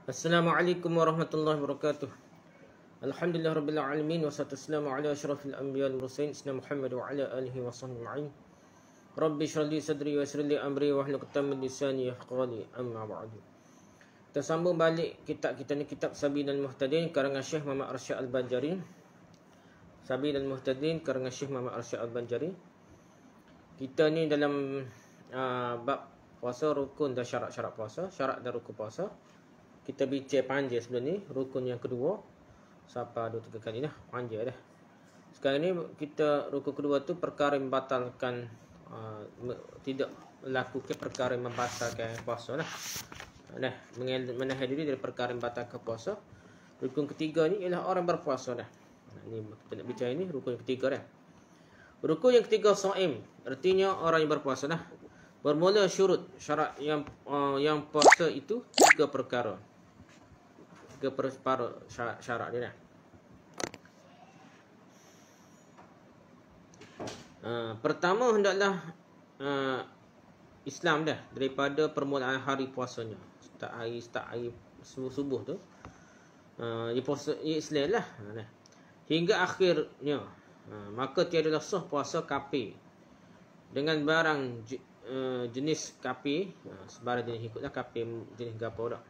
Assalamualaikum warahmatullahi wabarakatuh. Alhamdulillah rabbil alamin wassalatu wassalamu ala asyrafil anbiya'i wal mursalin sayyidina Muhammad wa ala alihi wa sahbihi ajma'in. Rabbi shrah li sadri wa yassir li amri wahlul 'uqdatam min lisani yafqahu qawli, amma ba'du. Kita sambung balik kitab kita ni, kitab Sabilul Muhtadin karangan Syekh Muhammad Arsyad Al-Banjari. Sabilul Muhtadin karangan Syekh Muhammad Arsyad Al-Banjari. Kita ni dalam bab puasa, rukun dan syarat-syarat puasa, syarat dan rukun puasa. Kita bincang panjang sebelum ni, rukun yang kedua sampai 2-3 kali dah, panjang dah. Sekarang ni kita rukun kedua tu perkara yang membatalkan tidak melakukan perkara yang membatalkan puasa lah. Nah, menahan diri dari perkara yang membatalkan puasa. Rukun ketiga ni ialah orang berpuasa dah. Ni kita nak bincang ni rukun yang ketiga dah. Rukun yang ketiga shaim, artinya orang yang berpuasa dah. Bermula syurut, syarat yang puasa itu 3 perkara. 3 separuh syarat dia dah. Pertama hendaklah Islam dah daripada permulaan hari puasanya. Start hari subuh tu. Dia puasa Islam lah. Hingga akhirnya. Maka tiadalah sah puasa kafir dengan barang jenis kafir. Sebarang jenis ikutlah kafir jenis gapo dah.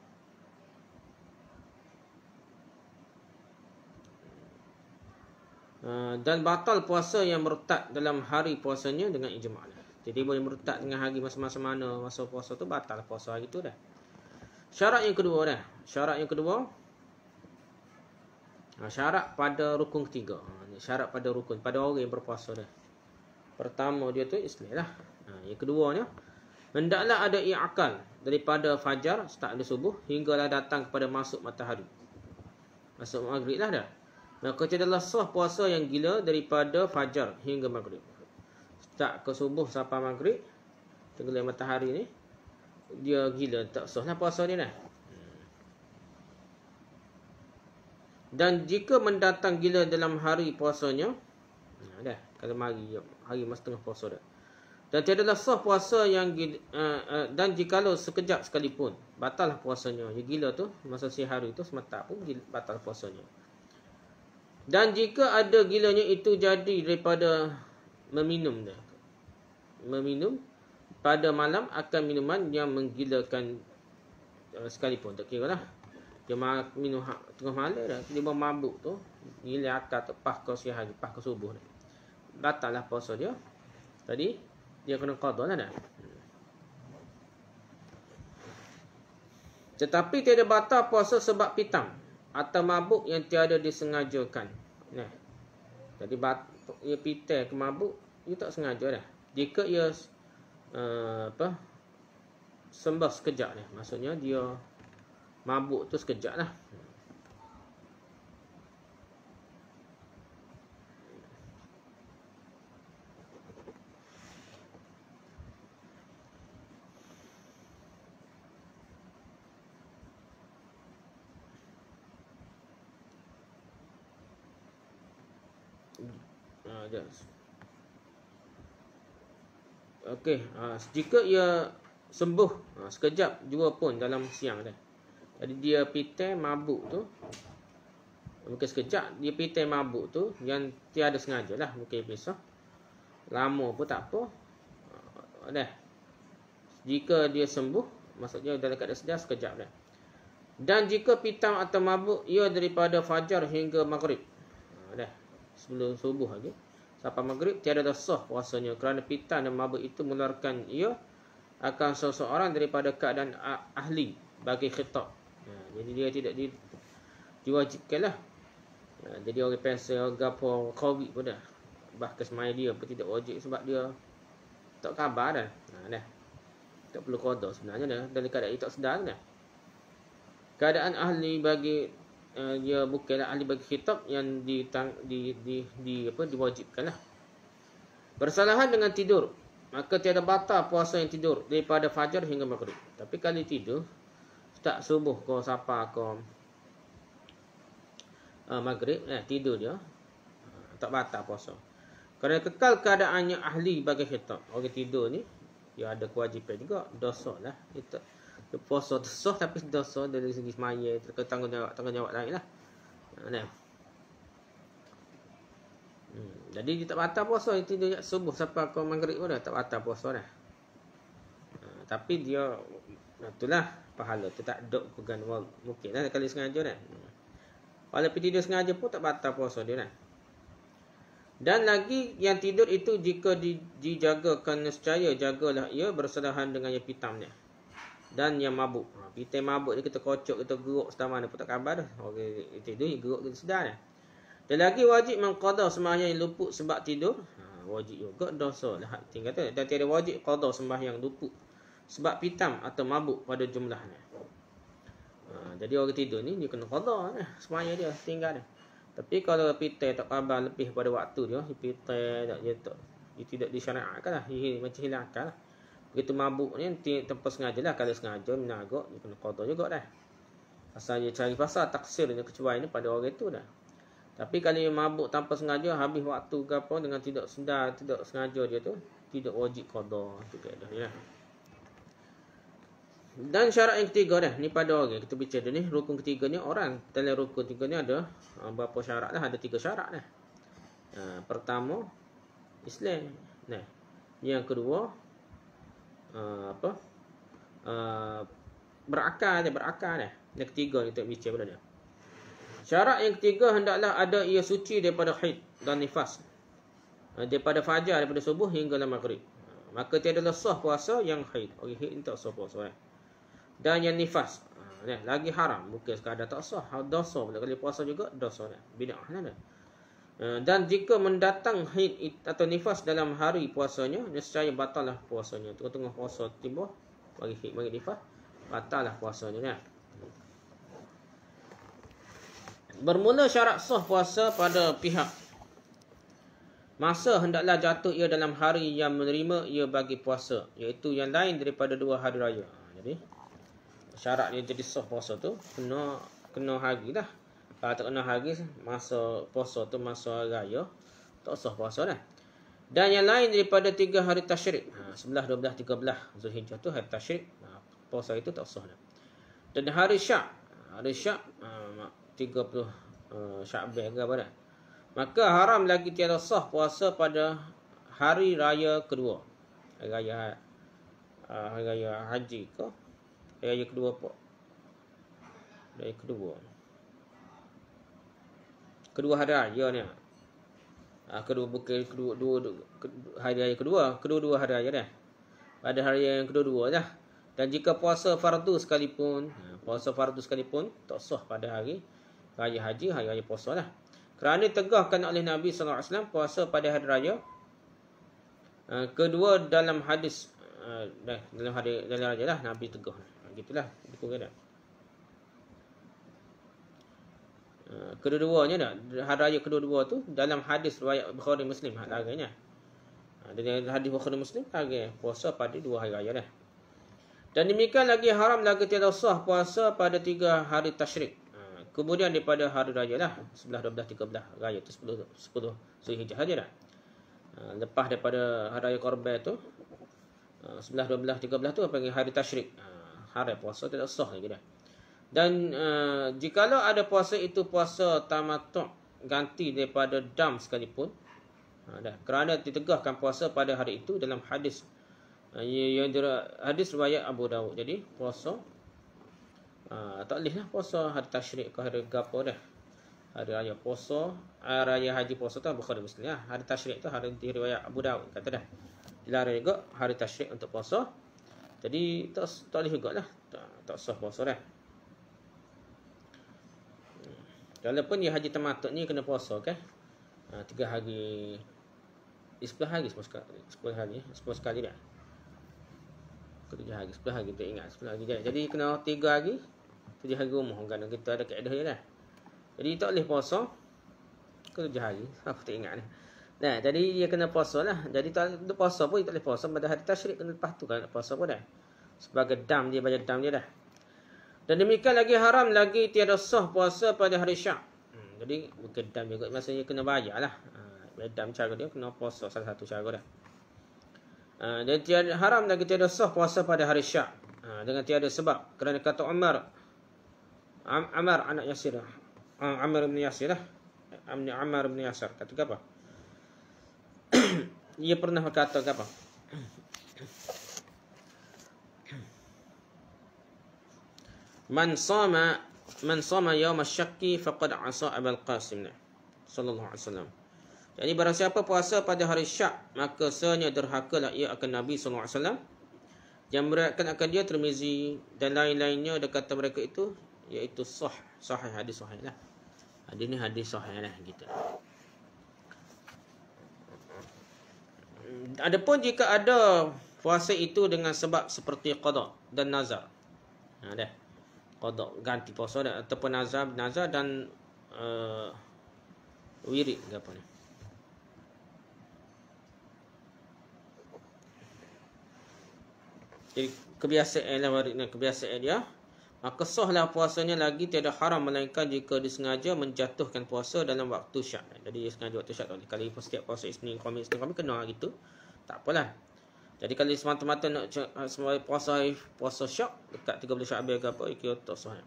Dan batal puasa yang murtad dalam hari puasanya dengan ijma'. Jadi boleh murtad dengan hari masa-masa mana masa puasa tu, batal puasa hari tu dah. Syarat yang kedua dah. Syarat yang kedua, syarat pada rukun ketiga. Syarat pada rukun pada orang yang berpuasa dah. Pertama dia tu Islam lah. Yang keduanya, hendaklah ada i'akal daripada fajar start dari subuh hinggalah datang kepada masuk matahari. Masuk maghrib lah dah. Maka tidaklah sah puasa yang gila daripada fajar hingga maghrib. Start ke subuh sampai maghrib, tenggelam matahari ni, dia gila, tak sah lah puasa dia dah. Dan jika mendatang gila dalam hari puasanya, dah, kalau hari masa tengah puasa dah. Dan tidaklah sah puasa yang gila, dan jikalau sekejap sekalipun, batal lah puasanya. Yang gila tu, masa si hari tu semetak pun batal puasanya. Dan jika ada gilanya itu jadi daripada meminum dah. Meminum pada malam akan minuman yang menggilakan sekalipun, tak kira lah. Dia minum tengah malam dah, dia mabuk tu, gila akal tu, pas ke siang, pas ke subuh dah. Batal lah puasa dia. Tadi, dia kena qada lah dah. Tetapi tiada batal puasa sebab pitam atau mabuk yang tiada disengajakan. Nah. Jadi ia pitai ke mabuk, ia tak sengaja dah. Jika ia sembah sekejap dah. Maksudnya dia mabuk tu sekejap lah. Okey, jika ia sembuh sekejap jua pun dalam siang dah. Jadi dia pitai mabuk tu, mungkin sekejap dia pitai mabuk tu yang tiada sengaja lah, mungkin besok lama pun tak apa dah. Jika dia sembuh, maksudnya dalam keadaan sedar sekejap dah. Dan jika pitam atau mabuk ia daripada fajar hingga maghrib, dah sebelum subuh lagi sampai maghrib, tiada sah puasanya kerana pitam dan mabuk itu mengeluarkan ia akan seseorang daripada keadaan ahli bagi khitab. Jadi dia tidak diwajibkan lah. Jadi orang pensel gapo qawi pun dah, bahkan semaya dia pun tidak wajib sebab dia tak khabar dah. Dah tak perlu qada sebenarnya dah, dalam keadaan dia tak sedar dah. Keadaan ahli bagi dia bukanlah ahli bagi khitab yang diwajibkan lah. Bersalahan dengan tidur, maka tiada batal puasa yang tidur daripada fajar hingga maghrib. Tapi kalau tidur start subuh ke sapa ke maghrib, tidur dia tak batal puasa. Kerana kekal keadaannya ahli bagi khitab. Orang tidur ni dia ada kewajipan juga, dosa lah. Dia Dia puasa tu sah tapi dosa dari segi semaya tu tanggungjawab lain lah. Nah. Jadi dia tak batal puasa itu dia subuh sampai ke maghrib pun dah tak batal puasa dah. Tapi dia itulah pahala tu tak dok pegang mungkin lah kali sengaja dah. Walaupun tidur sengaja pun tak batal puasa dia dah. Dan lagi yang tidur itu jika dijagakan nescaya jagalah ia bersalahan dengan yang pitamnya. Dan yang mabuk. Pitam mabuk ni kita kocok kita geruk setama mana pun tak khabar dah. Orang tidur geruk kita sedar dah. Dan lagi wajib mengqada sembahyang yang luput sebab tidur. Wajib juga dosa lah. Tinggal tu. Dan tiada wajib qada sembahyang luput sebab pitam atau mabuk pada jumlahnya. Jadi orang tidur ni dia kena qada lah. Sembahyang dia tinggal dah. Tapi kalau pitai tak khabar lebih pada waktu dia, pitai tak dia tidak disyariatkan lah, macam hilang akal lah. Begitu mabuk ni tanpa sengaja lah, kalau sengaja menagak dia kena qada juga dah. Asal dia cari pasal taksir dia kecuali ni pada orang itu dah. Tapi kalau dia mabuk tanpa sengaja habis waktu ke apa dengan tidak sedar, tidak sengaja dia tu tidak wajib qada tu kaedah dia. Dan syarat yang ketiga dah, ni pada orang kita bicara ni, rukun ketiga ni orang. Dalam rukun ketiga ni ada berapa syarat dah, ada 3 syarat dah. Pertama Islam. Nah, yang kedua berakal dah. Yang ketiga kita bicara pada dia. Syarat yang ketiga hendaklah ada ia suci daripada haid dan nifas. Daripada fajar, daripada subuh hingga maghrib. Maka tiada sah puasa yang haid. Orang haid ni tak sah puasa. Dan yang nifas lagi haram, bukan sekadar tak sah, dosa pula. Kalau puasa juga dosa dah, bid'ah dah. Dan jika mendatang haid atau nifas dalam hari puasanya, nescaya batallah puasanya. Tengah-tengah puasa tiba bagi haid bagi nifas, batallah puasanya dah. Bermula syarat sah puasa pada pihak masa hendaklah jatuh ia dalam hari yang menerima ia bagi puasa, iaitu yang lain daripada 2 hari raya. Jadi syarat dia jadi sah puasa tu kena hari dah. Kalau tak kena hari, masa puasa tu masa raya, tak sah puasa dah. Dan yang lain daripada 3 hari tasyrik, 11, 12, 13 Zulhijjah tu hari tasyrik, puasa itu tak sah dah. Dan hari syak 30 Syakban ke apa dah, maka haram lagi tiada sah puasa pada hari raya kedua. Hari raya haji ke? Raya kedua apa? Raya kedua. Kedua hari raya ni. Kedua bukan hari raya kedua. Kedua-dua hari raya dah. Pada hari yang kedua-dua dah. Dan jika puasa fardu sekalipun, tak sah pada hari raya haji, hari raya puasa lah. Kerana tegahkan oleh Nabi SAW puasa pada hari raya. Kedua dalam hadis dalam raya lah Nabi tegah. Gitulah betul dah. Kedua-duanya dah, hari raya kedua-dua tu dalam hadis riwayat Bukhari Muslim laganya. Dan hadis Bukhari Muslim lagi puasa pada 2 hari raya dah. Dan demikian lagi haram lagi tiada sah puasa pada 3 hari tasyrik. Kemudian daripada hari raya lah 11, 12, 13 raya tu 10 Zulhijjah saja dah. Lepas daripada hari raya Korban tu 11, 12, 13 tu panggil hari tasyrik. Hari puasa tidak sah lagi dah. Dan jikalau ada puasa itu puasa tamattu' ganti daripada dam sekalipun, kerana ditegahkan puasa pada hari itu dalam hadis hadis riwayat Abu Dawud. Jadi puasa tak boleh lah puasa hari tasyrik ke hari gapo dah. Hari raya puasa, raya haji puasa tu Bukhari Muslim lah. Hari tasyrik tu hari riwayat Abu Dawud kata dah. Dilarang juga hari tasyrik untuk puasa. Jadi tak boleh jugalah. Tak sah puasa dah. Walaupun dia haji tamattu' ni kena puasa kan. 3 hari 10 hari 10 sekali dah. 7 hari 10 hari kita ingat 10 hari dah. Jadi kena 3 hari 7 hari rumah kan kita ada kaedah dia dah. Jadi tak boleh puasa ke 7 hari. Aku tak ingat dah. Nah, jadi dia kena puasa lah. Jadi tak ada puasa pun tak boleh puasa pada hari tasyrik, kena lepas tu kan nak puasa pun dah. Sebagai dam dia, bayar dam dia dah. Dan demikian lagi haram lagi tiada sah puasa pada hari syak. Jadi bukan dam juga, maksudnya kena bayar lah. Bayar dam cara dia kena puasa salah satu cara dah. Dan tiada haram lagi tiada sah puasa pada hari syak. dengan tiada sebab. Kerana kata Ammar anak Yasir lah. Ammar bin Yasir lah. Ammar bin Yasir kata apa? Ia pernah berkata apa? Man sama yaum asy-syakki faqad asa Abul Qasim sallallahu alaihi wasallam. Jadi barang siapa puasa pada hari Syak, maka sesungguhnya derhakalah ia akan Nabi sallallahu alaihi wasallam. Yang meriwayatkan akan dia Tirmizi dan lain-lainnya, dia kata mereka itu iaitu sahih, hadis sahih lah. Hadis ni hadis sahih lah gitu. Adapun jika ada puasa itu dengan sebab seperti qada dan nazar. Dah. Qada ganti puasa dah, ataupun nazar dan wirid ke apa ni. Jadi kebiasaan lah warid dan kebiasaan dia, maka sahlah puasanya lagi tiada haram melainkan jika disengaja menjatuhkan puasa dalam waktu Syak. Jadi dia sengaja waktu Syak, kalau setiap puasa Isnin Khamis kena gitu, tak apalah. Jadi kalau semata-mata nak puasa Syak dekat 30 Syaban ke apa, kira tak sah.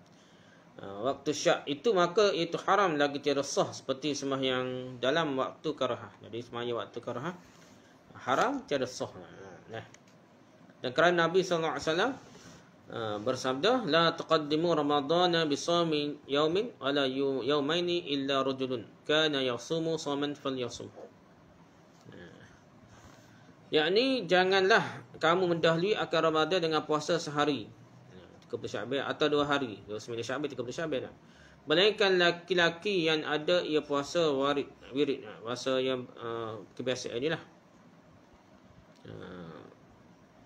Waktu Syak itu maka itu haram lagi tiada sah seperti sembahyang dalam waktu karahah. Jadi sembahyang waktu karahah haram tiada sah. Dan kerana Nabi sallallahu alaihi wasallam bersabda, la taqaddimu ramadhana bi shaumi yaumin wala yaumaini illa rajulun kana yasumu shaman falyasum. Yakni janganlah kamu mendahului akan Ramadan dengan puasa sehari 30 Syaban atau 2 hari 29 Syaban 30 Syaban. Melainkan laki-laki yang ada ia puasa wirid, puasa yang kebiasaan dia lah.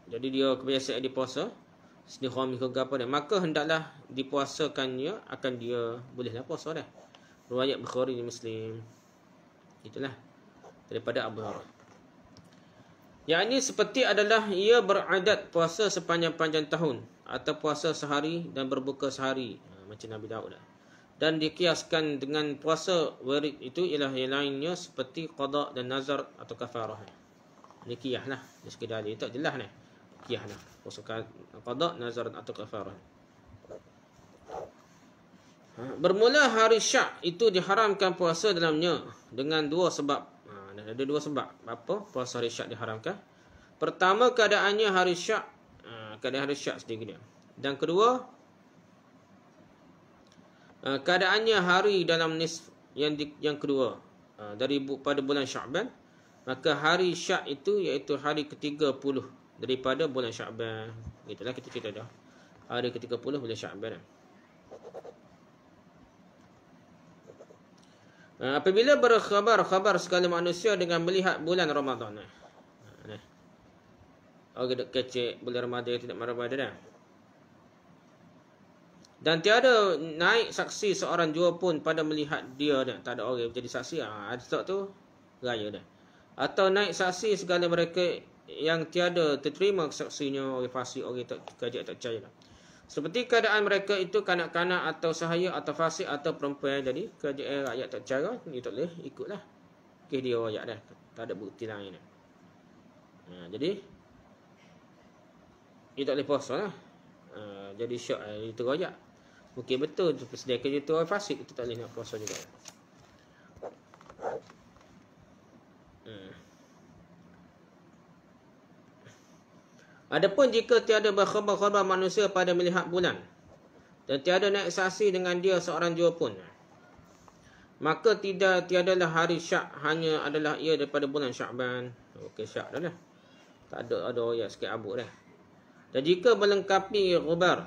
Jadi dia kebiasaan dia puasa Senin Khamis ke apa dah, maka hendaklah dipuasakannya akan dia bolehlah puasa dah. Riwayat Bukhari dan Muslim. Itulah daripada Abu Hurairah. Yang ini seperti adalah ia beradat puasa sepanjang-panjang tahun atau puasa sehari dan berbuka sehari, macam Nabi Daud dah. Dan dikiaskan dengan puasa wirid itu ialah yang lainnya seperti qada dan nazar atau kafarah. Ini qiyah lah. Ini sekedar dia tak jelas ni. Qiyah lah. Puasa qada, nazar atau kafarah. Bermula hari Syak itu diharamkan puasa dalamnya dengan 2 sebab. Ada 2 sebab apa puasa hari Syak diharamkan. Pertama, keadaannya hari Syak, keadaan hari Syak sendiri dia. Dan kedua, keadaannya hari dalam nisf yang kedua pada bulan Syaban. Maka hari Syak itu iaitu hari ke-30 daripada bulan Syaban. Itulah kita cerita dah. Hari ke-30 bulan Syaban. Apabila berkhabar segala manusia dengan melihat bulan Ramadan. Orang duk kecek bulan Ramadan tidak Ramadan dah. Dan tiada naik saksi seorang jua pun pada melihat dia dah. Tak ada orang jadi saksi. Ada tu raya dah. Atau naik saksi segala mereka yang tiada terterima saksinya, orang fasik, orang tak kajak tak percaya dah. Seperti keadaan mereka itu kanak-kanak atau sahaya atau fasik atau perempuan. Jadi kerajaan rakyat tak percaya, ni tak boleh ikutlah. Kes dia rakyat dah. Tak ada bukti lain dah. Jadi dia tak boleh puasa lah. Jadi syak itu rakyat. Mungkin betul persediakan dia tu orang fasik, itu tak boleh nak puasa juga. Adapun jika tiada berkhabar-khabar manusia pada melihat bulan dan tiada naik saksi dengan dia seorang jua pun, maka tiadalah hari Syak, hanya adalah ia daripada bulan Syaban. Okey, Syak dah lah. Tak ada royak sikit abuk dah. Dan jika melengkapi ghubar,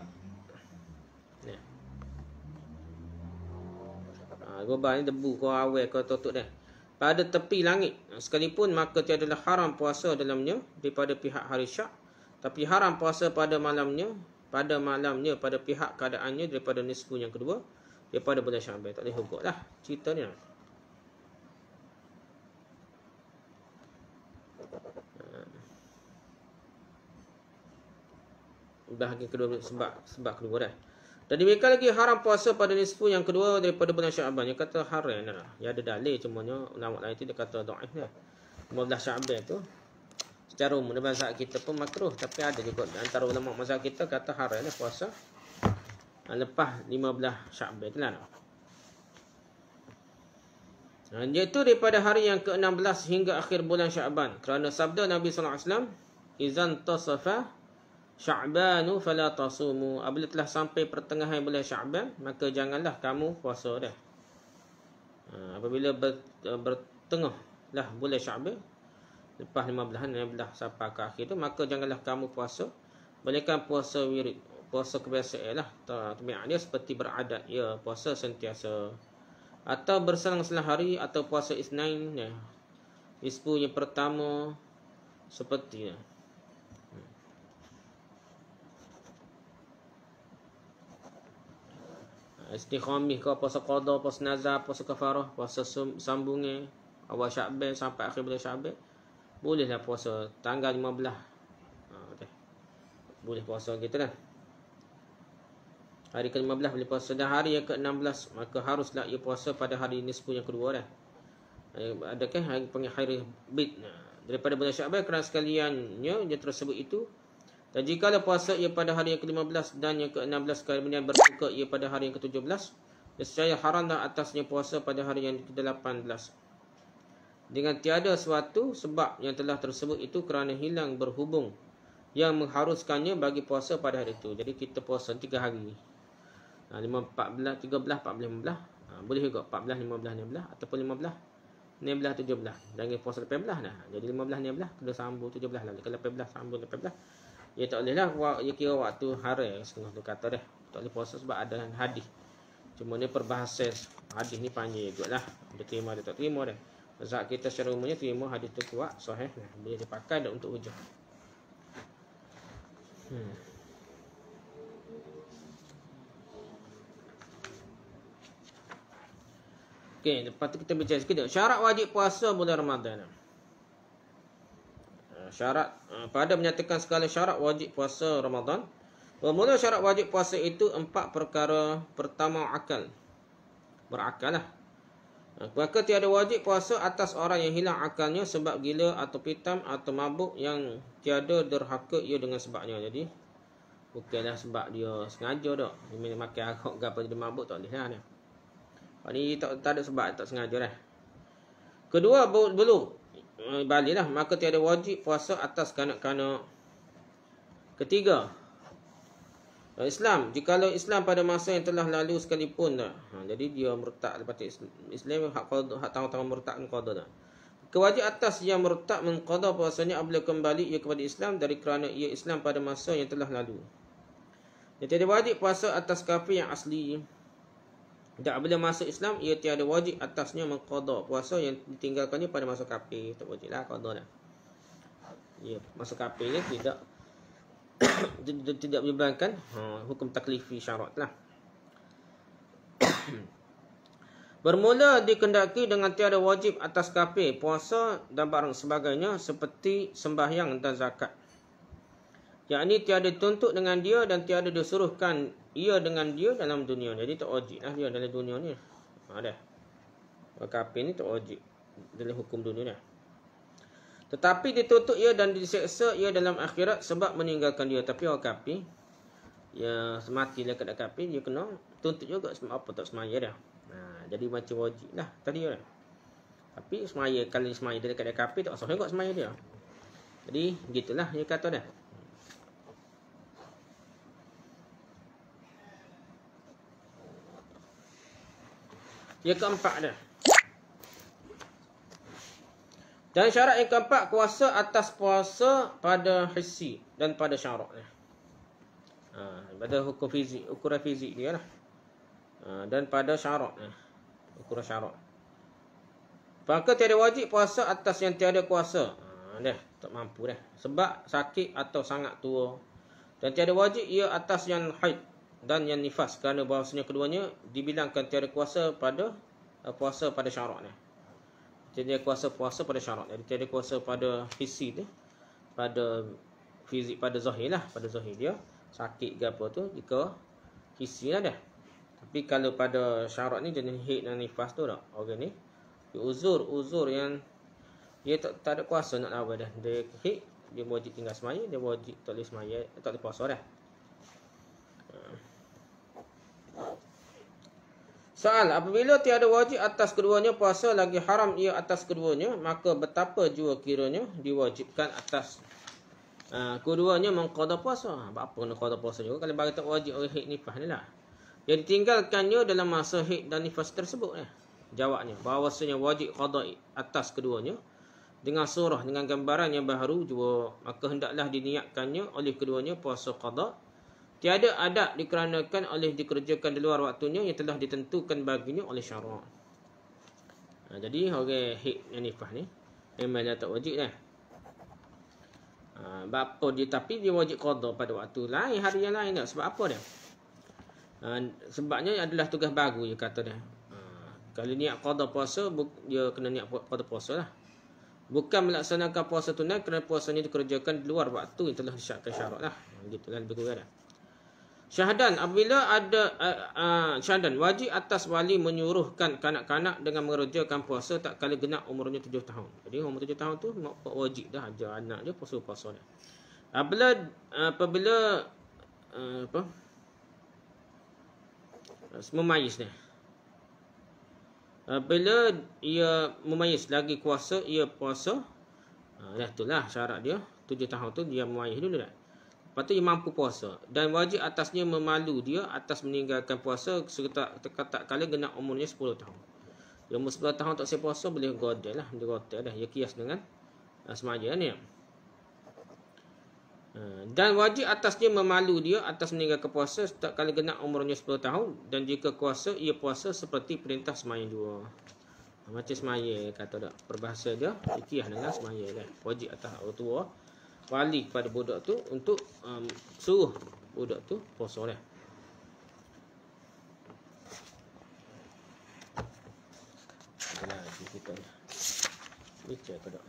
ghubar ni debu kau awal kau tutup dah, pada tepi langit sekalipun, maka tiadalah haram puasa dalamnya daripada pihak hari Syak, tapi haram puasa pada malamnya pada pihak keadaannya daripada nisfu yang kedua daripada bulan Syaban. Tak boleh hukum lah cerita ni. Bahagian kedua sebab kedua dah. Dan demikian lagi haram puasa pada nisfu yang kedua daripada bulan Syaban. Yang kata haram lah. Ya ada dalil, cumanya ulama lain tu dia kata dhaif lah. 15 Syaban tu secara umum dalam mazhab kita pun makruh, tapi ada juga antara ulama mazhab kita kata haram lah puasa lepas 15 Sya'ban itulah. Iaitu daripada hari yang ke-16 hingga akhir bulan Sya'ban, kerana sabda Nabi sallallahu alaihi wasallam, "Izan tasafa Sya'banu fala tasumu." Apabila telah sampai pertengahan bulan Sya'ban, maka janganlah kamu puasa dah. Apabila bertengah lah bulan Sya'ban, lepas 15 sampai ke akhir tu, maka janganlah kamu puasa. Bolehkan puasa wirid, puasa kebiasaan lah, tabiat dia seperti beradat, ya puasa sentiasa, atau berselang-selang hari, atau puasa Isnin ya, ispu yang pertama seperti ya. Istikhamih ke puasa qada, puasa nazar, puasa kafarah, puasa sambungnya awal Sya'ban sampai akhir bulan Sya'ban, bolehlah puasa tanggal 15. Boleh puasa gitu lah. Hari ke-15 boleh puasa, dan hari yang ke-16 maka haruslah ia puasa pada hari nisfu yang kedua dah. Adakah hari panggil hari bid daripada bulan Sya'ban, kerana sekaliannya dia tersebut itu. Dan jika puasa ia pada hari yang ke-15 dan yang ke-16, kemudian berbuka ia pada hari yang ke-17, nescaya haramlah atasnya puasa pada hari yang ke-18. Dengan tiada suatu sebab yang telah tersebut itu, kerana hilang berhubung yang mengharuskannya bagi puasa pada hari itu. Jadi kita puasa 3 hari. 5, 14, 13, 14, 15. Boleh juga 14, 15, 16 ataupun 15, 16, 17. Jangan puasa 18 dah. Jadi 15, 16 kena sambung 17 lah. Kalau 18 sambung 18, ya tak boleh lah. Ia kira waktu hari setengah tu kata dah. Tak boleh puasa sebab ada hadis. Cuma ni perbahasan hadis ni panjang juga lah. Dia terima, dia tak terima dah. Mazhab kita secara umumnya terima hadis tu kuat, sahih. Boleh dipakai dah untuk hujah. Okey, lepas tu kita bincang sikit syarat wajib puasa bulan Ramadan. Syarat pada menyatakan segala syarat wajib puasa Ramadan. Bermula syarat wajib puasa itu 4 perkara. Pertama, akal. Berakal lah. Maka tiada wajib puasa atas orang yang hilang akalnya sebab gila atau pitam atau mabuk, yang tiada derhaka ia dengan sebabnya. Jadi bukanlah sebab dia sengaja dak. Dia makan arak ke apa dia mabuk, tak boleh lah dia. Ni tak ada sebab, tak sengaja dah. Kedua, belum baliklah, maka tiada wajib puasa atas kanak-kanak. Ketiga, Islam, jikalau Islam pada masa yang telah lalu sekalipun dah. Jadi dia murtad lepas Islam, hak tang-tang murtad qada dah. Kewajib atas yang murtad mengqada puasanya apabila kembali ia kepada Islam, dari kerana ia Islam pada masa yang telah lalu. Dan tiada wajib puasa atas kafir yang asli. Dan apabila masuk Islam, ia tiada wajib atasnya mengqada puasa yang ditinggalkannya pada masa kafir. Tak wajib lah qada dah. Ya, masa kafir ni tidak tidak menyebabkan hukum taklifi syarat lah. Bermula dikendaki dengan tiada wajib atas kafir puasa dan barang sebagainya seperti sembahyang dan zakat. Yakni tiada tuntut dengan dia dan tiada disuruhkan ia dengan dia dalam dunia. Jadi tak wajib lah dia dalam dunia ni. Dah. Kafir ni tak wajib dalam hukum dunia dah. Tetapi dituntut ia dan diseksa ia dalam akhirat sebab meninggalkan dia. Tapi orang kafir, ya sematilah keadaan kafir, dia kena tuntut juga sebab apa tak semaya dah. Jadi macam wajib lah tadi dah. Tapi semaya, kalau semaya dia keadaan kafir, tak sah juga semaya dia. Jadi gitulah dia kata dah. Yang keempat dah. Dan syarat yang keempat, kuasa atas puasa pada hissi dan pada syarak. Pada hukum fizik, ukuran fizik dia lah. Dan pada syarak. Ukuran syarak. Maka tiada wajib puasa atas yang tiada kuasa. Dah, tak mampu dah. Sebab sakit atau sangat tua. Dan tiada wajib ia atas yang haid dan yang nifas, kerana bahawasanya keduanya dibilangkan tiada kuasa pada puasa pada syarak ni. Tiada kuasa puasa pada syarak. Jadi tiada kuasa pada hissi tu, pada fizik, pada zahir lah. Pada zahir dia sakit ke apa tu, jika hissi lah dah. Tapi kalau pada syarak ni jenis haid dan nifas tu tak, orang ni uzur yang dia tak ada kuasa nak lawan dah. Dia haid dia wajib tinggal semaya, dia wajib tak boleh semaya, tak boleh puasa dah. Soal, apabila tiada wajib atas keduanya, puasa lagi haram ia atas keduanya, maka betapa jua kiranya diwajibkan atas keduanya mengqada puasa. Apa kena qada puasa juga kalau bagi tak wajib oleh haid nifas ni lah. Yang ditinggalkannya dalam masa haid dan nifas tersebut. Jawabnya, bahawasanya wajib qada atas keduanya dengan surah, dengan gambaran yang baharu jua, maka hendaklah diniatkannya oleh keduanya puasa qada. Tiada adab dikarenakan oleh dikerjakan di luar waktunya yang telah ditentukan baginya oleh syarak. Jadi orang haid yang nifas ni memang dia tak wajib dah. Bapa dia, tapi dia wajib qada pada waktu lain, hari yang lain tak. Sebab apa dia? Sebabnya adalah tugas baru dia kata dia. Kalau niat qada puasa, dia kena niat qada puasa lah. Bukan melaksanakan puasa tunai kerana puasanya dikerjakan di luar waktu yang telah disyaratkan syarak lah. Gitulah lebih kurang dah. Syahadan, apabila ada syahadan, wajib atas wali menyuruhkan kanak-kanak dengan mengerjakan puasa tak kala genap umurnya 7 tahun. Jadi umur 7 tahun tu wajib dah ajar anak dia puasa dia. Apabila memayis ni. Bila ia memayis lagi kuasa, ia puasa. Itulah syarat dia. 7 tahun tu dia memayis dulu dah. Lepas tu dia mampu puasa. Dan wajib atasnya memalu dia atas meninggalkan puasa serta tak kala genap umurnya 10 tahun. Dia umur 10 tahun tak saya puasa, boleh godel lah. Dia godel dah. Dia kias dengan semaya ni. Dan wajib atasnya memalu dia atas meninggalkan puasa tak kala genap umurnya 10 tahun. Dan jika kuasa, ia puasa seperti perintah semaya jua. Macam semaya kata tak. Perbahasa dia, dia kias dengan semaya dah. Wajib atas orang tua, wali kepada budak tu untuk suruh budak tu puasa dah. Lagi kita ni. Baca ke tak?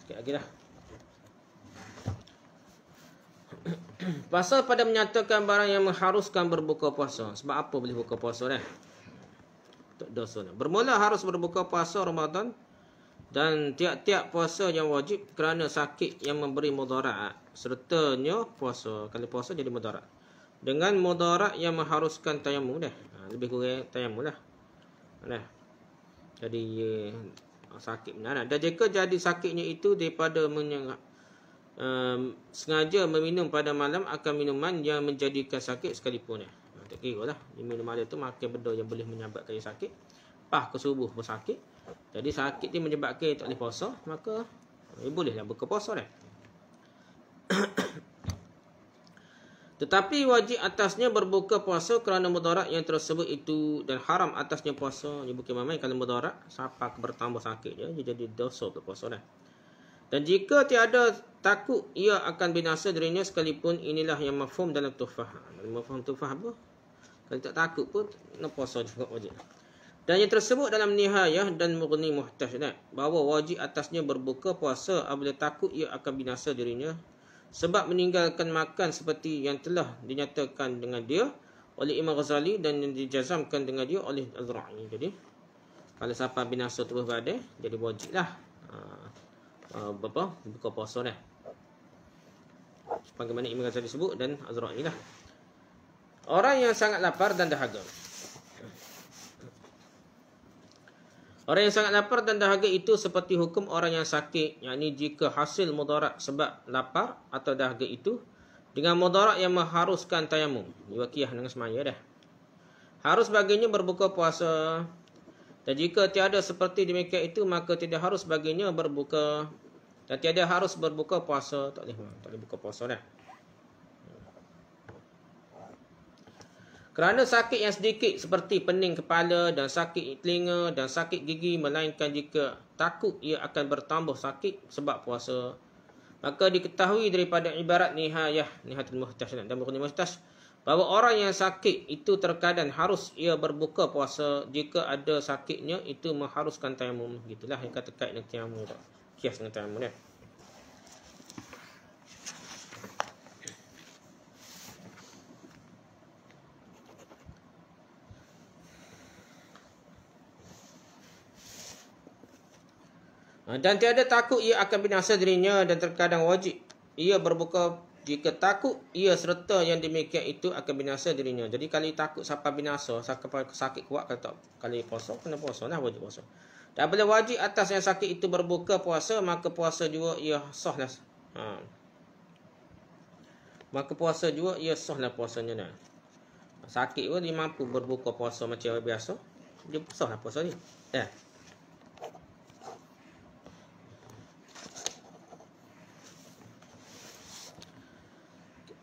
Sikit lagi dah. Pasal pada menyatakan barang yang mengharuskan berbuka puasa. Sebab apa boleh buka puasa dah? Tak dosa dah. Bermula harus berbuka puasa Ramadan dan tiap-tiap puasa yang wajib kerana sakit yang memberi mudarat. Sertanya puasa. Kalau puasa jadi mudarat. Dengan mudarat yang mengharuskan tayamum dah. Lebih kurang tayamum lah. Jadi sakit benar. Dan jika jadi sakitnya itu daripada sengaja meminum pada malam akan minuman yang menjadikan sakit sekalipun. Tak kira lah. Minuman dia tu makan benda yang boleh menyebabkan dia sakit. Ke subuh pun sakit. Jadi sakit dia menyebabkan tak boleh puasa, maka bolehlah buka puasa dah. Tetapi wajib atasnya berbuka puasa kerana mudarat yang tersebut itu dan haram atasnya puasa. Dia bukan mamai kalau mudarat sampai bertambah sakit dia jadi dosa berpuasa dah. Dan jika tiada takut ia akan binasa darinya sekalipun, inilah yang mafhum dalam tuhfah. Mafhum tuhfah apa? Kalau tak takut pun nak puasa juga wajib. Dan yang tersebut dalam Nihayah dan Mughni Muhtaj bahawa wajib atasnya berbuka puasa apabila takut ia akan binasa dirinya sebab meninggalkan makan seperti yang telah dinyatakan dengan dia oleh Imam Ghazali dan yang dijazamkan dengan dia oleh Az-Zura'i. Jadi kalau siapa binasa terus badai, jadi wajiblah buka puasa dah. Sebagaimana Imam Ghazali sebut dan Az-Zura'i lah. Orang yang sangat lapar dan dahaga. Orang yang sangat lapar dan dahaga itu seperti hukum orang yang sakit, yakni jika hasil mudarat sebab lapar atau dahaga itu dengan mudarat yang mengharuskan tayamum. Diwakiyah dengan semaya dah. Harus baginya berbuka puasa. Dan jika tiada seperti demikian itu, maka tidak harus baginya berbuka. Dan tiada harus berbuka puasa. Tak boleh buka puasa dah. Kerana sakit yang sedikit seperti pening kepala dan sakit telinga dan sakit gigi, melainkan jika takut ia akan bertambah sakit sebab puasa. Maka diketahui daripada ibarat Nihayatul Muhtaj dan Mughni Muhtaj bahawa orang yang sakit itu terkadang harus ia berbuka puasa jika ada sakitnya itu mengharuskan tayamum. Gitulah yang kata kait dengan tayamum. Kias dengan tayamum ni. Dan tiada takut ia akan binasa dirinya, dan terkadang wajib ia berbuka jika takut ia serta yang demikian itu akan binasa dirinya. Jadi kalau takut sampai binasa, sampai sakit kuat, kalau puasa kena puasa lah, wajib puasa. Dan bila wajib atas yang sakit itu berbuka puasa, maka puasa juga ia sah lah. Maka puasa juga ia sah lah puasanya dah. Sakit pun dia mampu berbuka puasa macam biasa, dia sah lah puasa ni.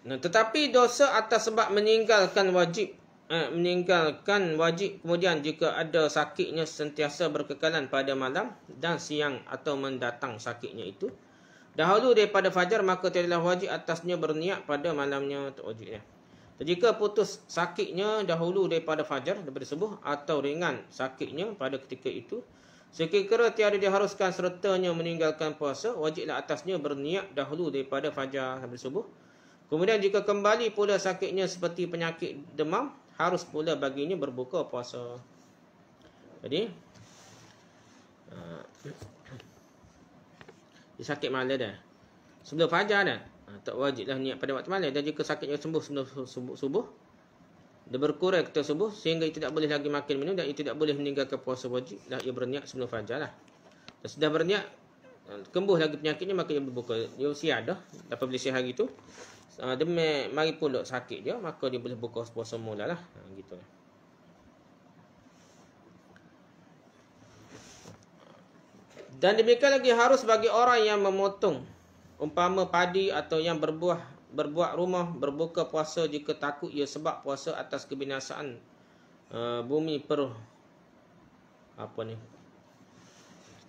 Tetapi dosa atas sebab meninggalkan wajib kemudian jika ada sakitnya sentiasa berkekalan pada malam dan siang atau mendatang sakitnya itu dahulu daripada fajar, maka tidaklah wajib atasnya berniat pada malamnya untuk wajibnya. Jika putus sakitnya dahulu daripada fajar, daripada subuh, atau ringan sakitnya pada ketika itu, sekiranya tiada diharuskan sertanya meninggalkan puasa, wajiblah atasnya berniat dahulu daripada fajar sampai subuh. Kemudian jika kembali pula sakitnya seperti penyakit demam, harus pula baginya berbuka puasa. Jadi dia sakit malam dah, sebelum fajar dah, tak wajiblah niat pada waktu malam. Dan jika sakitnya sembuh sebelum subuh, dia berkurang ketika subuh sehingga ia tidak boleh lagi makan minum dan ia tidak boleh meninggalkan puasa wajib, dah ia berniat sebelum fajar lah. Dan sudah berniat kembuh lagi penyakitnya, maka ia berbuka. Dia sihat dah, apabila sihat hari tu dia mari pula sakit dia, maka dia boleh buka puasa mula lah. Gitu lah. Dan demikian lagi harus bagi orang yang memotong umpama padi atau yang berbuat rumah berbuka puasa jika takut ia sebab puasa atas kebinasaan bumi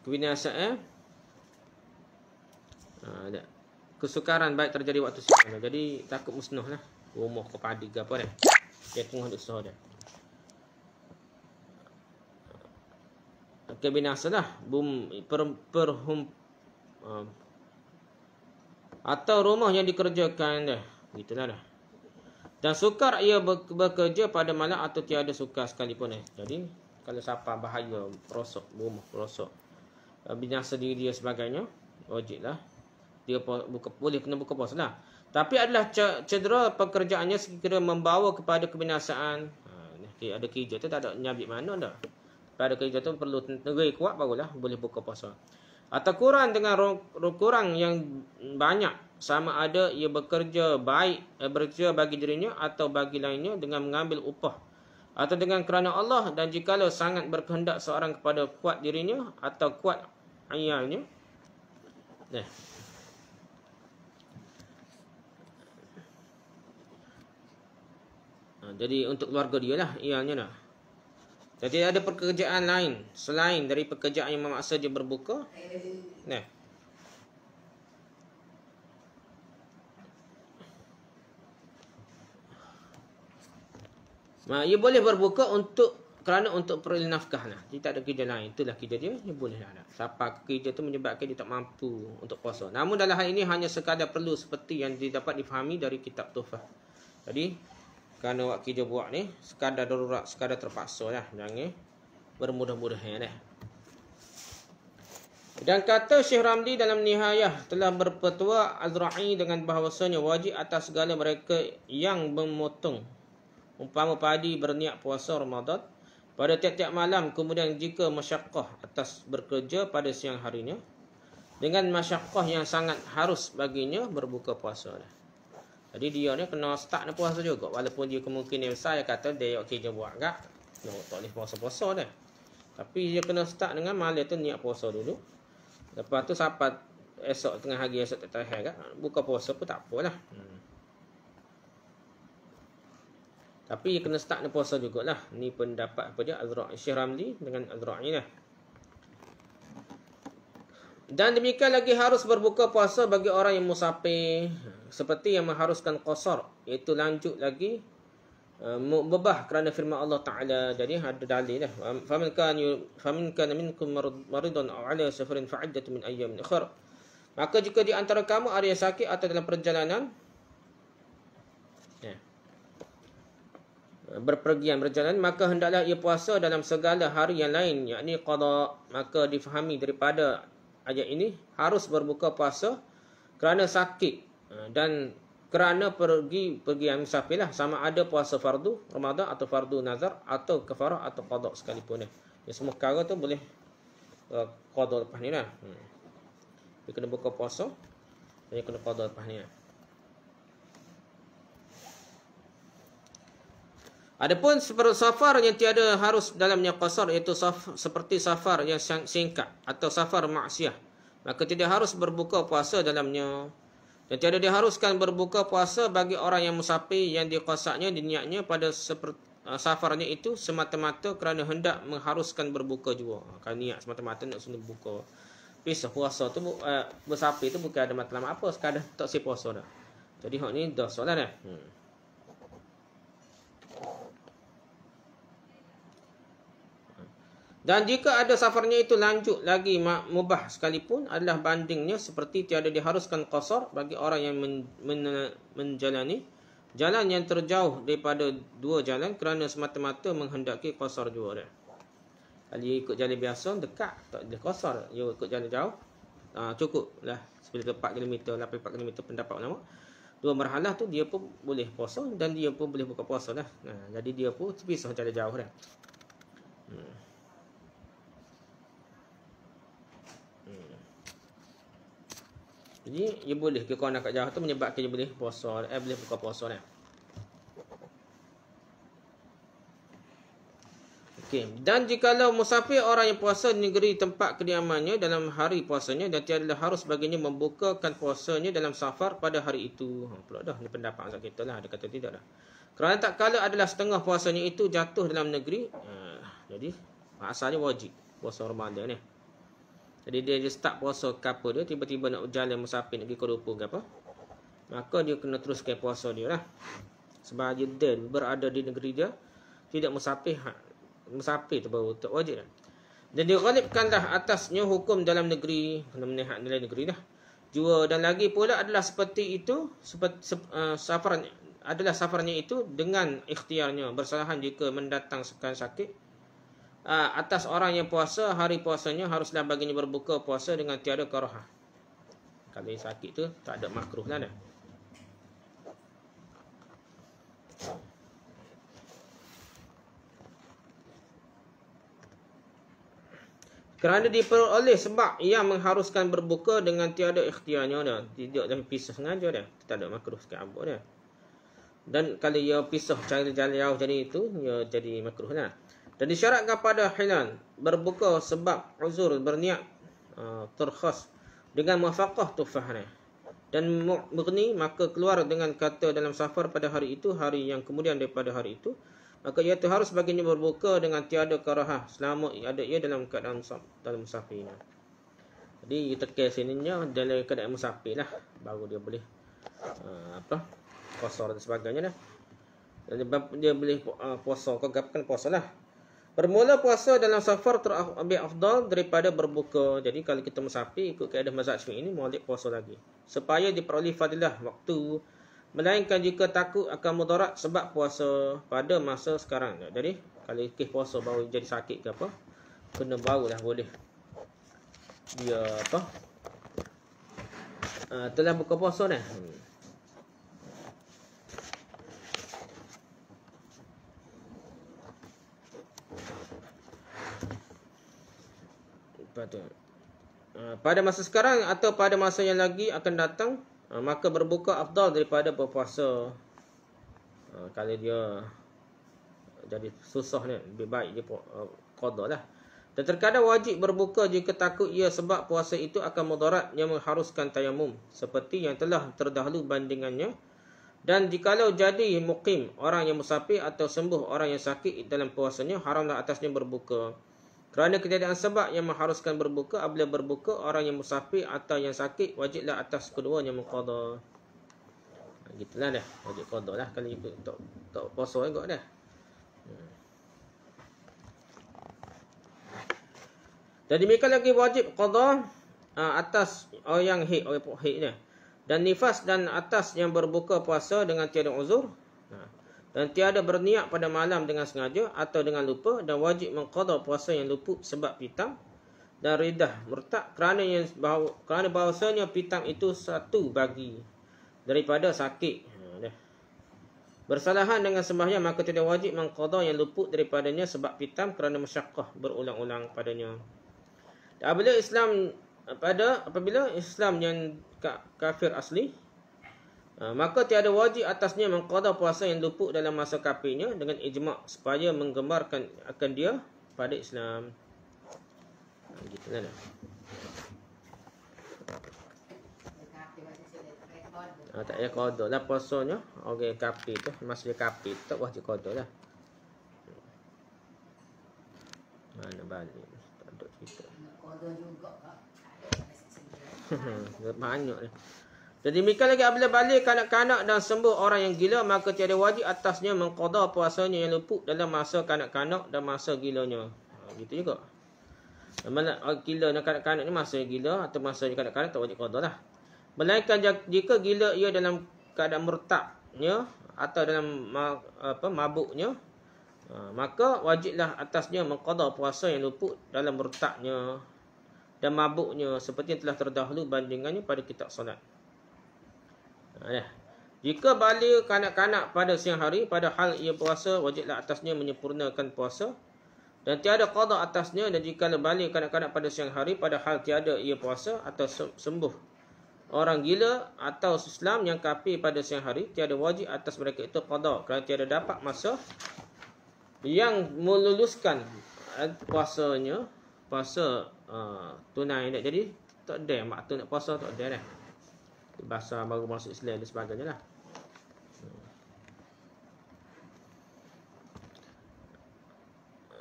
kebinasaan kesukaran baik terjadi waktu siang. Jadi takut musnah lah rumah ke padi ke apa dah, dia tengah duk usaha dah, kebinasaan lah atau rumah yang dikerjakan dah, gitulah dah. Dan sukar ia bekerja pada malam atau tiada sukar sekalipun. Jadi kalau siapa bahaya rosok rumah, rosok binasa diri dia sebagainya, wajiblah dia boleh kena buka puasa lah. Tapi adalah cedera pekerjaannya sekiranya membawa kepada kebinasaan. Ada kerja tu tak ada nyabit mana dah. Pada kerja tu perlu negeri kuat barulah boleh buka puasa. Atau kurang dengan kurang yang banyak, sama ada ia bekerja bagi dirinya atau bagi lainnya dengan mengambil upah atau dengan kerana Allah, dan jikalau sangat berkehendak seorang kepada kuat dirinya atau kuat ayalnya. Jadi untuk keluarga dia lah ialnya dah. Jadi ada pekerjaan lain selain dari pekerjaan yang memaksa dia berbuka. Ia boleh berbuka kerana untuk perlu nafkah lah. Dia tak ada kerja lain, itulah kerja dia boleh lah. Siapa kerja tu menyebabkan dia tak mampu untuk puasa. Namun dalam hal ini hanya sekadar perlu seperti yang dapat difahami dari kitab Tuhfah. Jadi kerana awak kerja buat ni sekadar darurat, sekadar terpaksa lah, jangan bermudah-mudahan dah. Dan kata Syekh Ramli dalam Nihayah telah berpetua Azra'i dengan bahawasanya wajib atas segala mereka yang memotong umpama padi berniat puasa Ramadan pada tiap-tiap malam, kemudian jika masyaqqah atas bekerja pada siang harinya, dengan masyaqqah yang sangat harus baginya berbuka puasa dah. Jadi dia ni kena start nak puasa juga, walaupun dia kemungkinan besar dia kata dia kerja buat tak boleh puasa-puasa dah. Tapi dia kena start dengan malam tu niat puasa dulu. Lepas tu sampai esok tengah hari, esok tak tahan buka puasa pun tak apalah. Tapi dia kena start nak puasa jugalah. Ni pendapat apa dia Syekh Ramli dengan Azra'i lah. Dan demikian lagi harus berbuka puasa bagi orang yang musafir, seperti yang mengharuskan qasar, iaitu lanjut lagi mubah kerana firman Allah Ta'ala. Jadi ada dalil dah. Faman kana minkum maridan aw ala safarin fa'iddatun min ayyamin ukhra. Maka jika di antara kamu ada yang sakit atau dalam perjalanan, berpergian, maka hendaklah ia puasa dalam segala hari yang lain, yakni qada. Maka difahami daripada ayat ini harus berbuka puasa kerana sakit dan kerana pergi yang musafir lah, sama ada puasa fardu Ramadan atau fardu nazar atau kafarah atau qada sekalipun ya. Semua perkara tu boleh qada lepas ni lah. Dia kena buka puasa, dia kena qada lepas ni lah. Adapun seperti safar yang tiada harus dalamnya qasar, iaitu seperti safar yang singkat atau safar maksiyah, maka tidak harus berbuka puasa dalamnya. Dan tiada diharuskan berbuka puasa bagi orang yang musafir yang diqasarnya diniatnya pada safarnya itu semata-mata kerana hendak mengharuskan berbuka juga. Kalau niat semata-mata nak suruh buka. Pisah puasa tu bersafir tu bukan ada matlamat apa, sekadar tak si puasa dah. Jadi hak ni dah soalan dah. Dan jika ada safarnya itu lanjut lagi mubah sekalipun, adalah bandingnya seperti tiada diharuskan qasar bagi orang yang menjalani jalan yang terjauh daripada dua jalan kerana semata-mata menghendaki qasar juga dah. Kalau ikut jalan biasa dekat tak boleh qasar, dia ikut jalan jauh cukup lah seperti 4 km, 8 km pendapat ulama. Dua marhalah tu dia pun boleh puasa dan dia pun boleh buka puasa dah. Jadi dia pun terpisah jalan jauh dah. Jadi dia boleh ke kawan kat jauh tu menyebabkan dia boleh puasa, boleh buka puasa dah. Okey, dan jikalau musafir orang yang puasa di negeri tempat kediamannya dalam hari puasanya dan tiada harus baginya membukakan puasanya dalam safar pada hari itu. Pula dah ni pendapat mazhab kita lah, ada kata tidak dah. Kerana tak kala adalah setengah puasanya itu jatuh dalam negeri, jadi asalnya wajib puasa Ramadan ni. Jadi dia start puasa kapal dia, tiba-tiba nak berjalan musafir nak pergi Kuala Lumpur ke apa, maka dia kena teruskan puasa dia lah. Sebab dia berada di negeri dia, tidak musafir tu baru tak wajib lah. Dan dighalibkanlah atasnya hukum dalam negeri, kena melihat nilai negeri dah. Jua dan lagi pula adalah seperti itu, safarnya itu dengan ikhtiarnya, bersalahan jika mendatangkan sakit. Atas orang yang puasa, hari puasanya haruslah baginya berbuka puasa dengan tiada karahah. Kalau yang sakit tu tak ada makruh lah dah. Kerana diperoleh sebab yang mengharuskan berbuka dengan tiada ikhtiarnya dah. Tidak dah pisah sengaja dah. Tak ada makruh sikit abuk dah. Dan kalau ia pisah cara jalan jauh jadi itu, ia jadi makruh lah. Dan disyaratkan pada hilal berbuka sebab uzur berniat terkhas dengan muwafaqah tufah dan mughni, maka keluar dengan kata dalam safar pada hari itu, hari yang kemudian daripada hari itu, maka ia harus baginya berbuka dengan tiada karahah selama ada ia dalam keadaan dalam musafir. Jadi tekan sininya dalam keadaan musafir lah, baru dia boleh puasa dan sebagainya dah. Dan dia boleh puasa kau gapkan puasa lah. Bermula puasa dalam safar terlebih afdal daripada berbuka. Jadi kalau kita musafir ikut kaedah mazhab Syafi'i ini, wajib puasa lagi supaya diperoleh fadilah waktu, melainkan jika takut akan mudarat sebab puasa pada masa sekarang. Jadi kalau ikut puasa baru jadi sakit ke apa, kena barulah boleh dia telah buka puasa dah. Pada masa sekarang atau pada masa yang lagi akan datang, maka berbuka afdal daripada berpuasa. Kalau dia jadi susah ni, lebih baik dia qada lah. Dan terkadang wajib berbuka jika takut ia sebab puasa itu akan mudarat yang mengharuskan tayamum, seperti yang telah terdahulu bandingannya. Dan jikalau jadi muqim orang yang musafir atau sembuh orang yang sakit dalam puasanya, haramlah atasnya berbuka. Kerana ketiadaan sebab yang mengharuskan berbuka, apabila berbuka orang yang musafir atau yang sakit, wajiblah atas keduanya mengqada. Gitulah dah, wajib qada lah kalau ikut tak puasa juga dah. Dan demikian lagi wajib qada atas orang yang haid, orang haid ni. Dan nifas dan atas yang berbuka puasa dengan tiada uzur. Dan tiada berniat pada malam dengan sengaja atau dengan lupa, dan wajib mengqada puasa yang luput sebab pitam. dan ridah murtad kerana bahawasanya pitam itu satu bagi daripada sakit. Bersalahan dengan sembahyang maka tidak wajib mengqada yang luput daripadanya sebab pitam kerana masyaqqah berulang-ulang padanya. Dan apabila Islam yang kafir asli, maka tiada wajib atasnya mengqada puasa yang luput dalam masa kafirnya dengan ijma' supaya menggembarkan akan dia pada Islam. Gitulah dah. Tak payah qada lah puasanya. Orang kafir tu, masih kafir tak wajib qada lah. Mana balik? Tak ada cerita. Qada juga Kak. Banyak ni. Dan demikian lagi apabila balik kanak-kanak dan sembuh orang yang gila, maka tiada wajib atasnya mengqada puasanya yang luput dalam masa kanak-kanak dan masa gilanya. Gitu juga. Mana gila dan kanak-kanak ni masa gila atau masa kanak-kanak tak wajib qada lah. Melainkan jika gila ia dalam keadaan murtadnya atau dalam mabuknya, maka wajiblah atasnya mengqada puasa yang luput dalam murtadnya dan mabuknya seperti yang telah terdahulu bandingannya pada kitab solat. Jika balik kanak-kanak pada siang hari padahal ia puasa, wajiblah atasnya menyempurnakan puasa dan tiada qada atasnya. Dan jika balik kanak-kanak pada siang hari padahal tiada ia puasa atau sembuh orang gila atau Islam yang kafir pada siang hari, tiada wajib atas mereka itu qada kerana tiada dapat masa yang meluluskan puasanya, puasa tunai. Jadi tak ada waktu nak puasa, tak ada dah. Bahasa baru masuk Islam dan sebagainya lah.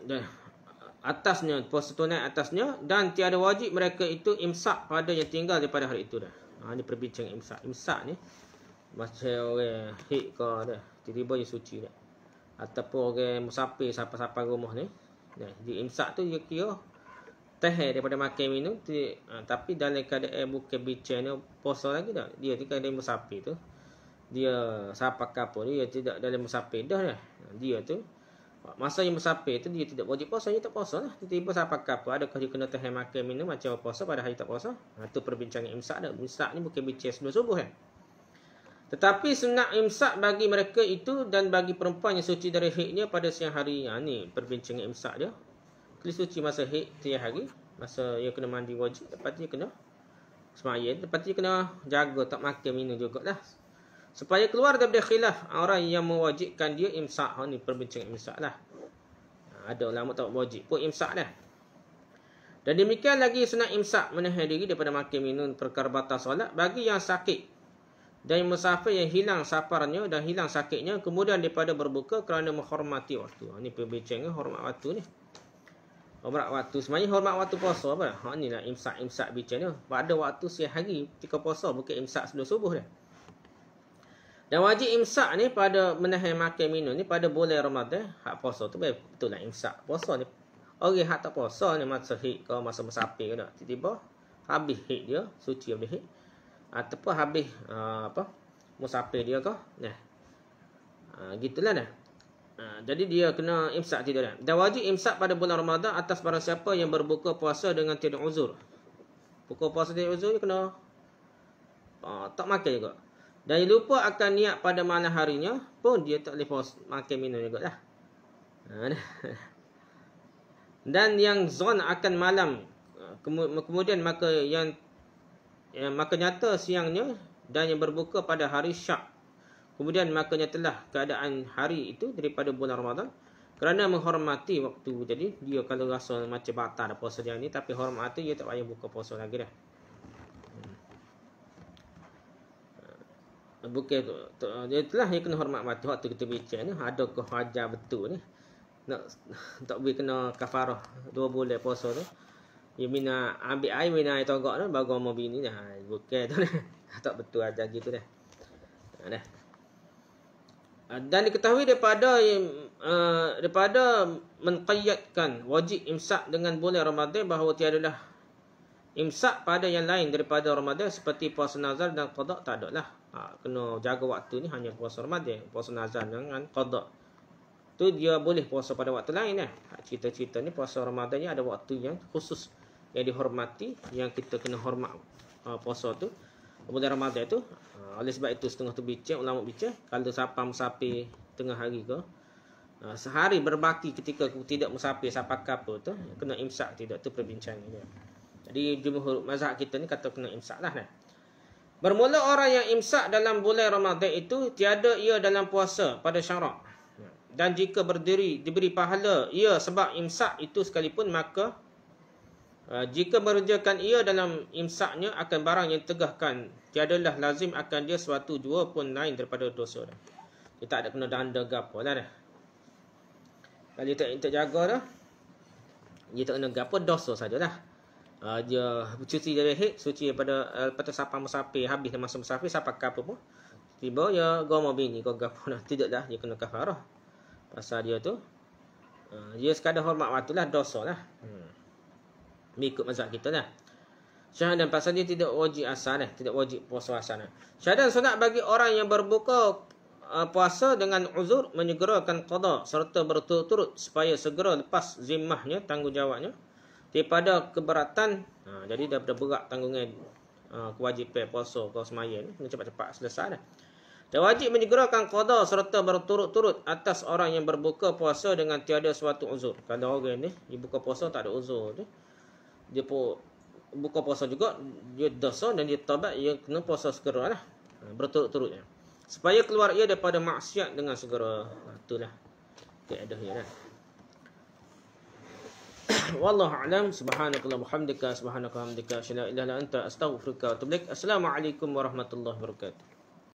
Dan atasnya, puasa tunai atasnya, dan tiada wajib mereka itu imsak pada yang tinggal daripada hari itu dah. Ini perbincangan imsak. Imsak ni macam orang hik ke dah, tiba-tiba dia suci dah. Ataupun orang musafir siapa-siapa rumah ni. Di imsak tu dia kira tahan daripada makan minum, tapi dalam keadaan bukan bincang ni puasa lagi dah. Dia ketika dia musafir tu, dia siapa kapur dia tidak dalam musafir dah. Dia tu masa yang musafir tu dia tidak wajib puasa, dia tak puasa lah. Tiba-tiba siapa kapur, adakah dia kena tahan makan minum macam puasa pada hari tak puasa? Itu perbincangan imsak dah. Imsak ni bukan bincang sebelum subuh kan. Tetapi sunat imsak bagi mereka itu dan bagi perempuan yang suci dari haidnya pada siang hari. Ni perbincangan imsak dia. Kalau suci masa haid tiap hari, masa dia kena mandi wajib, lepas tu dia kena sembahyang, lepas tu dia kena jaga tak makan minum jugalah. Supaya keluar daripada khilaf orang yang mewajibkan dia imsak. Ni perbincangan imsak lah. Ada ulama tak wajib pun imsak dah. Dan demikian lagi sunat imsak menahan diri daripada makan minum perkara batal solat bagi yang sakit dan yang musafir yang hilang safarnya dan hilang sakitnya, kemudian daripada berbuka kerana menghormati waktu. Ni perbincangan hormat waktu ni. Hormat waktu. Sebenarnya hormat waktu puasa apa? Ni lah imsak bincang ni. Pada waktu siang hari ketika puasa, bukan imsak sebelum subuh dah. Dan wajib imsak ni pada menahan makan minum ni pada bulan Ramadan. Hak puasa tu betul lah imsak. Puasa ni orang hak tak puasa ni masa hid ke masa musafir ke tak. Tiba-tiba habis hid dia, suci habis hid. Ataupun habis musafir dia ke. Gitulah dah. Jadi dia kena imsak tidak dah. Dan wajib imsak pada bulan Ramadan atas barang siapa yang berbuka puasa dengan tiada uzur. Buka puasa tiada uzur dia kena tak makan juga. Dan dia lupa akan niat pada malam harinya pun dia tak boleh makan minum juga lah. Dan yang zon akan malam, kemudian maka maka nyata siangnya, dan yang berbuka pada hari syak, kemudian makanya telah keadaan hari itu daripada bulan Ramadan kerana menghormati waktu. Jadi dia kalau rasa macam batal puasa dia ni, tapi hormati dia tak payah buka puasa lagi dah. Bukan dia telah dia kena hormat mati waktu kita bincang ni. Adakah wajar betul ni nak tak boleh kena kafarah 2 bulan puasa tu? Ya mina ambil air, mina air togak tu baru mau bini dah. Bukan tu dah. Tak betul ajar gitu dah. Dah. Dan diketahui daripada menqayyadkan wajib imsak dengan bulan Ramadan bahawa tiadalah imsak pada yang lain daripada Ramadan seperti puasa nazar dan qada. Tak ada lah. Kena jaga waktu ni hanya puasa Ramadan. Puasa nazar dengan qada tu dia boleh puasa pada waktu lain lah. Cerita-cerita ni puasa Ramadan ni ada waktu yang khusus yang dihormati, yang kita kena hormat puasa tu, bulan Ramadan tu. Oleh sebab itu setengah tu bincang, ulama bincang, kalau siapa musafir tengah hari ke, sehari berbaki ketika tidak musafir siapa apa tu, kena imsak tidak, tu perbincangan dia. Jadi jumhur mazhab kita ni kata kena imsak lah. Bermula orang yang imsak dalam bulan Ramadan itu tiada ia dalam puasa pada syarak. Dan jika diberi pahala ia sebab imsak itu sekalipun, maka jika mengerjakan ia dalam imsaknya akan barang yang tegahkan, tiadalah lazim akan dia suatu jua pun lain daripada dosa dah. Dia tak ada kena danda gapo lah dah. Kalau dia tak jaga dah, dia tak kena gapo, dosa sajalah. Dia bercuti dari haid, suci daripada siapa musafir, habis masa musafir siapa apa pun, tiba ya gomo bini kau gapo dah, tidak dah, dia kena kafarah. Pasal dia tu dia sekadar hormat waktu lah, dosa lah. Mengikut mazhab kita lah. Syahadan pasal dia tidak wajib asal lah, tidak wajib puasa asal lah. Syahadan sunat bagi orang yang berbuka puasa dengan uzur menyegerakan qada serta berturut-turut supaya segera lepas zimmahnya, tanggungjawabnya daripada keberatan. Jadi daripada berat tanggungan kewajipan puasa kau semaya ni, kena cepat-cepat selesai dah. Dan wajib menyegerakan qada serta berturut-turut atas orang yang berbuka puasa dengan tiada suatu uzur. Kalau orang ni dia buka puasa tak ada uzur tu, dia pun buka puasa juga, dia dosa dan dia taubat, dia kena puasa segera lah, berturut-turutnya, supaya keluar ia daripada maksiat dengan segera. Itulah keadaannya dah. Wallahu a'lam. Subhanakallahumma hamdika, subhanaka hamdika, asyhadu an la ilaha illa anta, astaghfiruka wa atubu ilaik. Assalamualaikum warahmatullahi wabarakatuh.